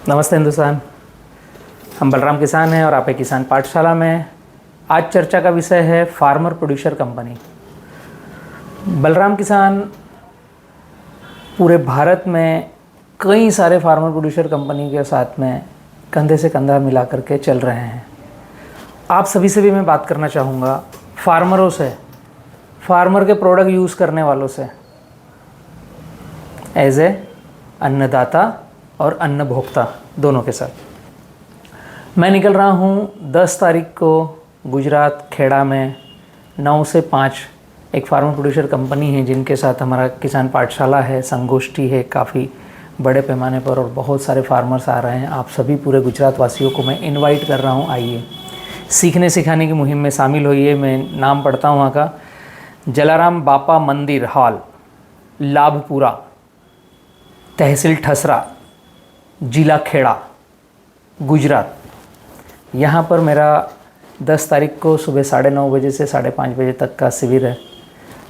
नमस्ते हिंदुस्तान। हम बलराम किसान हैं और आप एक किसान पाठशाला में। आज चर्चा का विषय है फार्मर प्रोड्यूसर कंपनी। बलराम किसान पूरे भारत में कई सारे फार्मर प्रोड्यूसर कंपनी के साथ में कंधे से कंधा मिला करके चल रहे हैं। आप सभी से भी मैं बात करना चाहूँगा, फार्मरों से, फार्मर के प्रोडक्ट यूज़ करने वालों से, एज ए अन्नदाता और अन्न भोक्ता दोनों के साथ। मैं निकल रहा हूँ 10 तारीख को गुजरात खेड़ा में 9 से 5 एक फार्मर प्रोड्यूसर कंपनी है जिनके साथ हमारा किसान पाठशाला है, संगोष्ठी है काफ़ी बड़े पैमाने पर और बहुत सारे फार्मर्स आ रहे हैं। आप सभी पूरे गुजरात वासियों को मैं इनवाइट कर रहा हूँ, आइए सीखने सिखाने की मुहिम में शामिल होइए। मैं नाम पढ़ता हूँ वहाँ का, जलाराम बापा मंदिर हॉल, लाभपुरा, तहसील ठसरा, जिला खेड़ा, गुजरात। यहाँ पर मेरा 10 तारीख को सुबह 9:30 बजे से 5:30 बजे तक का शिविर है।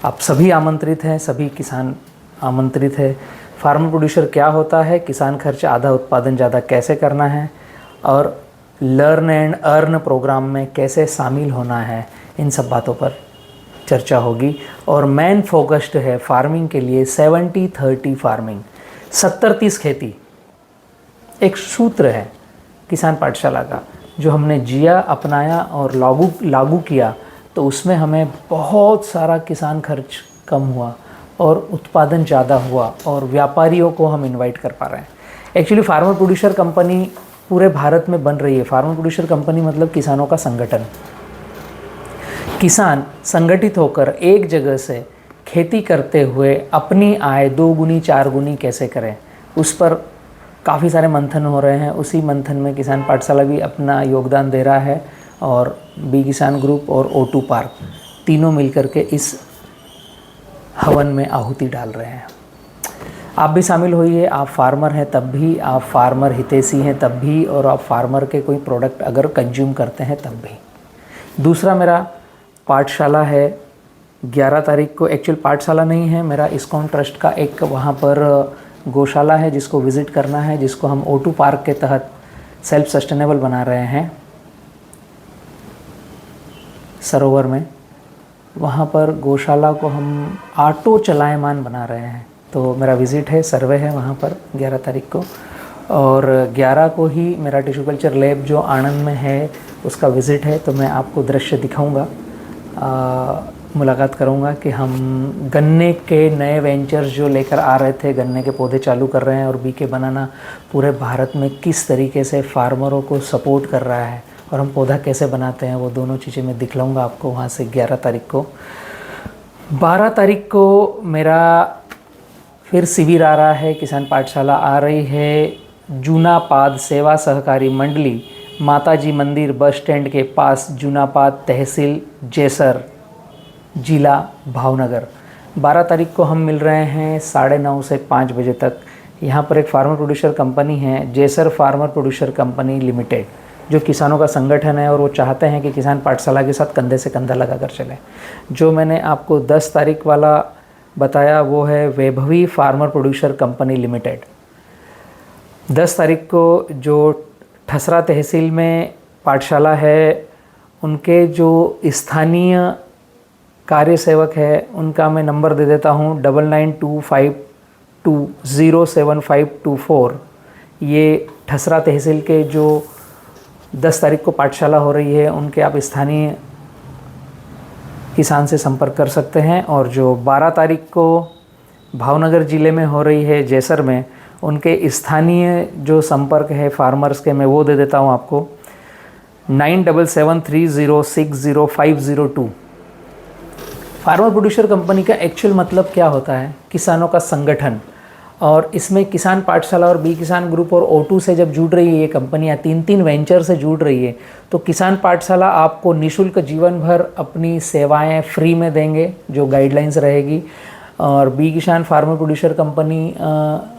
आप सभी आमंत्रित हैं, सभी किसान आमंत्रित है। फार्मर प्रोड्यूसर क्या होता है, किसान खर्च आधा उत्पादन ज़्यादा कैसे करना है और लर्न एंड अर्न प्रोग्राम में कैसे शामिल होना है, इन सब बातों पर चर्चा होगी। और मेन फोकस्ड है फार्मिंग के लिए 70-30 फार्मिंग, 70-30 खेती। एक सूत्र है किसान पाठशाला का जो हमने जिया, अपनाया और लागू किया, तो उसमें हमें बहुत सारा किसान खर्च कम हुआ और उत्पादन ज़्यादा हुआ और व्यापारियों को हम इनवाइट कर पा रहे हैं। एक्चुअली फार्मर प्रोड्यूसर कंपनी पूरे भारत में बन रही है। फार्मर प्रोड्यूसर कंपनी मतलब किसानों का संगठन। किसान संगठित होकर एक जगह से खेती करते हुए अपनी आय 2 गुनी 4 गुनी कैसे करें, उस पर काफ़ी सारे मंथन हो रहे हैं। उसी मंथन में किसान पाठशाला भी अपना योगदान दे रहा है और बी किसान ग्रुप और O2 पार्क तीनों मिलकर के इस हवन में आहुति डाल रहे हैं। आप भी शामिल होइए। आप फार्मर हैं तब भी, आप फार्मर हितैषी हैं तब भी, और आप फार्मर के कोई प्रोडक्ट अगर कंज्यूम करते हैं तब भी। दूसरा मेरा पाठशाला है 11 तारीख को। एक्चुअल पाठशाला नहीं है, मेरा इस्कॉन ट्रस्ट का एक वहाँ पर गौशाला है जिसको विज़िट करना है, जिसको हम O2 पार्क के तहत सेल्फ सस्टेनेबल बना रहे हैं सरोवर में। वहाँ पर गौशाला को हम ऑटो चलायमान बना रहे हैं, तो मेरा विज़िट है, सर्वे है वहाँ पर 11 तारीख को। और 11 को ही मेरा टिश्यू कल्चर लैब जो आणंद में है उसका विज़िट है, तो मैं आपको दृश्य दिखाऊंगा, मुलाकात करूंगा कि हम गन्ने के नए वेंचर्स जो लेकर आ रहे थे, गन्ने के पौधे चालू कर रहे हैं और बीके बनाना पूरे भारत में किस तरीके से फार्मरों को सपोर्ट कर रहा है और हम पौधा कैसे बनाते हैं, वो दोनों चीज़ें मैं दिखलाऊंगा आपको वहाँ से 11 तारीख को। 12 तारीख को मेरा फिर शिविर आ रहा है, किसान पाठशाला आ रही है जूनापाद सेवा सहकारी मंडली, माताजी मंदिर बस स्टैंड के पास, जूनापाद, तहसील जेसर, जिला भावनगर। 12 तारीख को हम मिल रहे हैं 9:30 से 5 बजे तक। यहाँ पर एक फार्मर प्रोड्यूसर कंपनी है, जेसर फार्मर प्रोड्यूसर कंपनी लिमिटेड, जो किसानों का संगठन है और वो चाहते हैं कि किसान पाठशाला के साथ कंधे से कंधा लगा कर चलें। जो मैंने आपको 10 तारीख वाला बताया वो है Vaibhavi farmer producer company limited. 10 तारीख को जो ठसरा तहसील में पाठशाला है, उनके जो स्थानीय कार्य सेवक है उनका मैं नंबर दे देता हूँ 9925207524। ये ठसरा तहसील के जो 10 तारीख को पाठशाला हो रही है उनके आप स्थानीय किसान से संपर्क कर सकते हैं। और जो 12 तारीख को भावनगर ज़िले में हो रही है जेसर में, उनके स्थानीय जो संपर्क है फार्मर्स के, मैं वो दे देता हूँ आपको 9773060502। फार्मर प्रोड्यूसर कंपनी का एक्चुअल मतलब क्या होता है, किसानों का संगठन। और इसमें किसान पाठशाला और बी किसान ग्रुप और O2 से जब जुड़ रही है ये कंपनियाँ, 3 वेंचर से जुड़ रही है, तो किसान पाठशाला आपको निःशुल्क जीवन भर अपनी सेवाएं फ्री में देंगे, जो गाइडलाइंस रहेगी। और बी किसान फार्मर प्रोड्यूसर कंपनी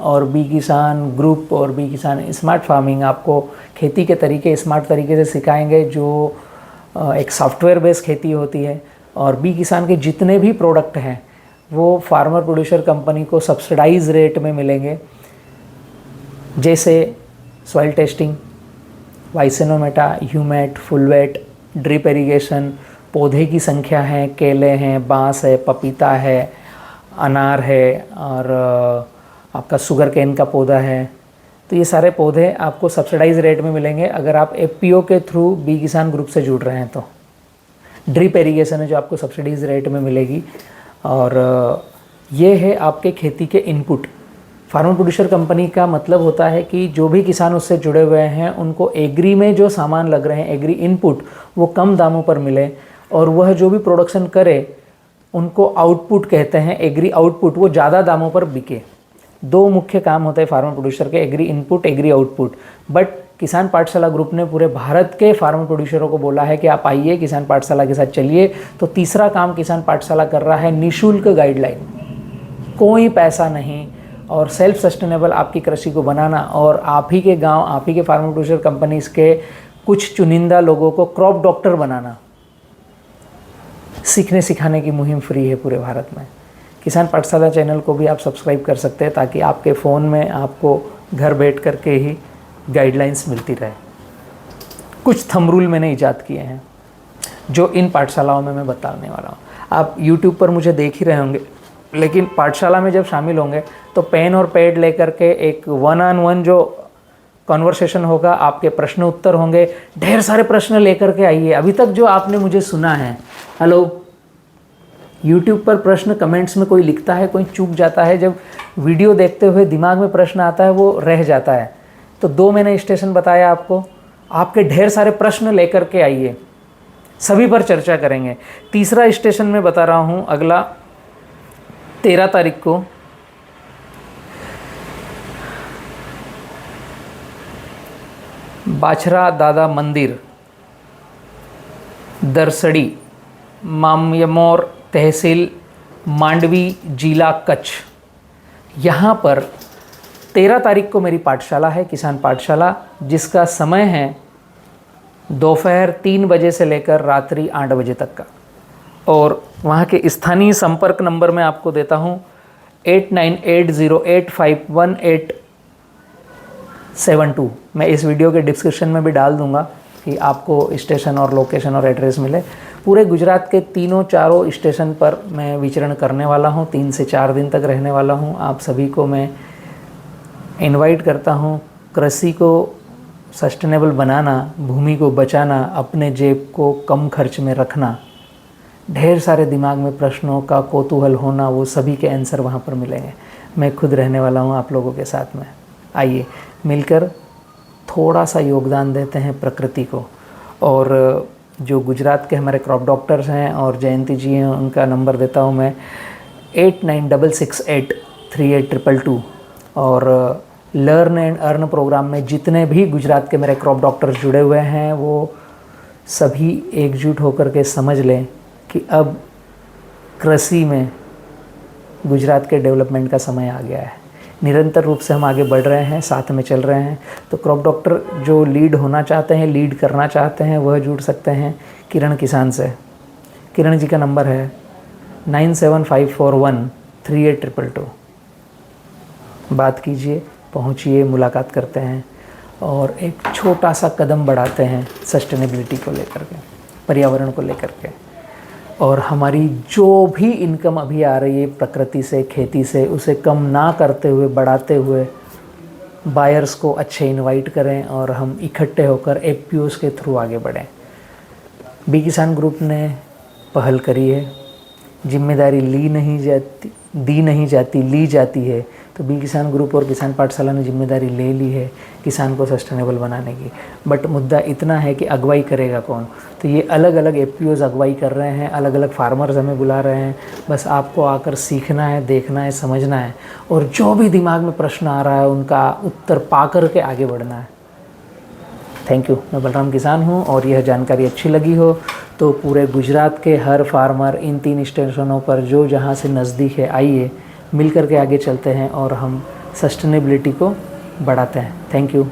और बी किसान ग्रुप और बी किसान स्मार्ट फार्मिंग आपको खेती के तरीके स्मार्ट तरीके से सिखाएंगे, जो एक सॉफ्टवेयर बेस्ड खेती होती है। और बी किसान के जितने भी प्रोडक्ट हैं वो फार्मर प्रोड्यूसर कंपनी को सब्सिडाइज रेट में मिलेंगे, जैसे सॉइल टेस्टिंग, वाइसेनोमेटा, ह्यूमेट, फुलवेट, ड्रिप इरिगेशन, पौधे की संख्या है, केले हैं, बांस है, पपीता है, अनार है और आपका शुगर केन का पौधा है। तो ये सारे पौधे आपको सब्सिडाइज रेट में मिलेंगे अगर आप एफपीओ के थ्रू बी किसान ग्रुप से जुड़ रहे हैं तो। ड्रिप इरिगेशन है जो आपको सब्सिडाइज रेट में मिलेगी। और ये है आपके खेती के इनपुट। फार्मर प्रोड्यूसर कंपनी का मतलब होता है कि जो भी किसान उससे जुड़े हुए हैं उनको एग्री में जो सामान लग रहे हैं, एग्री इनपुट, वो कम दामों पर मिले और वह जो भी प्रोडक्शन करे उनको आउटपुट कहते हैं, एग्री आउटपुट, वो ज़्यादा दामों पर बिके। दो मुख्य काम होते हैं फार्मर प्रोड्यूसर के, agri input, agri output. But किसान पाठशाला ग्रुप ने पूरे भारत के फार्मर प्रोड्यूसरों को बोला है कि आप आइए किसान पाठशाला के साथ चलिए। तो तीसरा काम किसान पाठशाला कर रहा है निःशुल्क गाइडलाइन, कोई पैसा नहीं, और सेल्फ सस्टेनेबल आपकी कृषि को बनाना और आप ही के गांव, आप ही के फार्मर प्रोड्यूसर कंपनीज के कुछ चुनिंदा लोगों को क्रॉप डॉक्टर बनाना, सीखने सिखाने की मुहिम फ्री है पूरे भारत में। किसान पाठशाला चैनल को भी आप सब्सक्राइब कर सकते हैं ताकि आपके फ़ोन में आपको घर बैठ कर के ही गाइडलाइंस मिलती रहे। कुछ थंब रूल मैंने ईजाद किए हैं जो इन पाठशालाओं में मैं बताने वाला हूँ। आप YouTube पर मुझे देख ही रहे होंगे, लेकिन पाठशाला में जब शामिल होंगे तो पेन और पैड लेकर के एक 1-on-1 जो कॉन्वर्सेशन होगा, आपके प्रश्न उत्तर होंगे, ढेर सारे प्रश्न लेकर के आइए। अभी तक जो आपने मुझे सुना है, हेलो, YouTube पर प्रश्न कमेंट्स में कोई लिखता है, कोई चूक जाता है, जब वीडियो देखते हुए दिमाग में प्रश्न आता है वो रह जाता है। तो 2 मैंने स्टेशन बताया आपको, आपके ढेर सारे प्रश्न लेकर के आइए, सभी पर चर्चा करेंगे। तीसरा स्टेशन में बता रहा हूँ अगला 13 तारीख को बाछरा दादा मंदिर, दरसड़ी, मामयमोर तहसील, मांडवी, जिला कच्छ। यहाँ पर 13 तारीख को मेरी पाठशाला है, किसान पाठशाला, जिसका समय है दोपहर 3 बजे से लेकर रात्रि 8 बजे तक का। और वहाँ के स्थानीय संपर्क नंबर मैं आपको देता हूँ 8980851872। मैं इस वीडियो के डिस्क्रिप्शन में भी डाल दूँगा कि आपको स्टेशन और लोकेशन और एड्रेस मिले। पूरे गुजरात के चारों स्टेशन पर मैं विचरण करने वाला हूँ, 3 से 4 दिन तक रहने वाला हूँ। आप सभी को मैं इनवाइट करता हूँ। कृषि को सस्टेनेबल बनाना, भूमि को बचाना, अपने जेब को कम खर्च में रखना, ढेर सारे दिमाग में प्रश्नों का कौतूहल होना, वो सभी के आंसर वहाँ पर मिलेंगे। मैं खुद रहने वाला हूँ आप लोगों के साथ में। आइए मिलकर थोड़ा सा योगदान देते हैं प्रकृति को। और जो गुजरात के हमारे क्रॉप डॉक्टर्स हैं और जयंती जी हैं, उनका नंबर देता हूँ मैं 8966838222। और लर्न एंड अर्न प्रोग्राम में जितने भी गुजरात के मेरे क्रॉप डॉक्टर्स जुड़े हुए हैं वो सभी एकजुट होकर के समझ लें कि अब कृषि में गुजरात के डेवलपमेंट का समय आ गया है। निरंतर रूप से हम आगे बढ़ रहे हैं, साथ में चल रहे हैं। तो क्रॉप डॉक्टर जो लीड होना चाहते हैं, लीड करना चाहते हैं, वह जुड़ सकते हैं किरण किसान से। किरण जी का नंबर है 9754138222। बात कीजिए, पहुंचिए, मुलाकात करते हैं और एक छोटा सा कदम बढ़ाते हैं सस्टेनेबिलिटी को लेकर के, पर्यावरण को लेकर के। और हमारी जो भी इनकम अभी आ रही है प्रकृति से, खेती से, उसे कम ना करते हुए, बढ़ाते हुए बायर्स को अच्छे इनवाइट करें और हम इकट्ठे होकर एफपीओस के थ्रू आगे बढ़ें। बी किसान ग्रुप ने पहल करी है, जिम्मेदारी दी नहीं जाती, ली जाती है। तो बी किसान ग्रुप और किसान पाठशाला ने जिम्मेदारी ले ली है किसान को सस्टेनेबल बनाने की। बट मुद्दा इतना है कि अगुवाई करेगा कौन। तो ये अलग अलग एफपीओज अगुवाई कर रहे हैं, अलग अलग फार्मर्स हमें बुला रहे हैं। बस आपको आकर सीखना है, देखना है, समझना है और जो भी दिमाग में प्रश्न आ रहा है उनका उत्तर पा कर के आगे बढ़ना है। Thank you. मैं बलराम किसान हूँ और यह जानकारी अच्छी लगी हो तो पूरे गुजरात के हर फार्मर इन 3 स्टेशनों पर जो जहाँ से नज़दीक है, आइए मिल कर के आगे चलते हैं और हम सस्टेनेबिलिटी को बढ़ाते हैं। Thank you.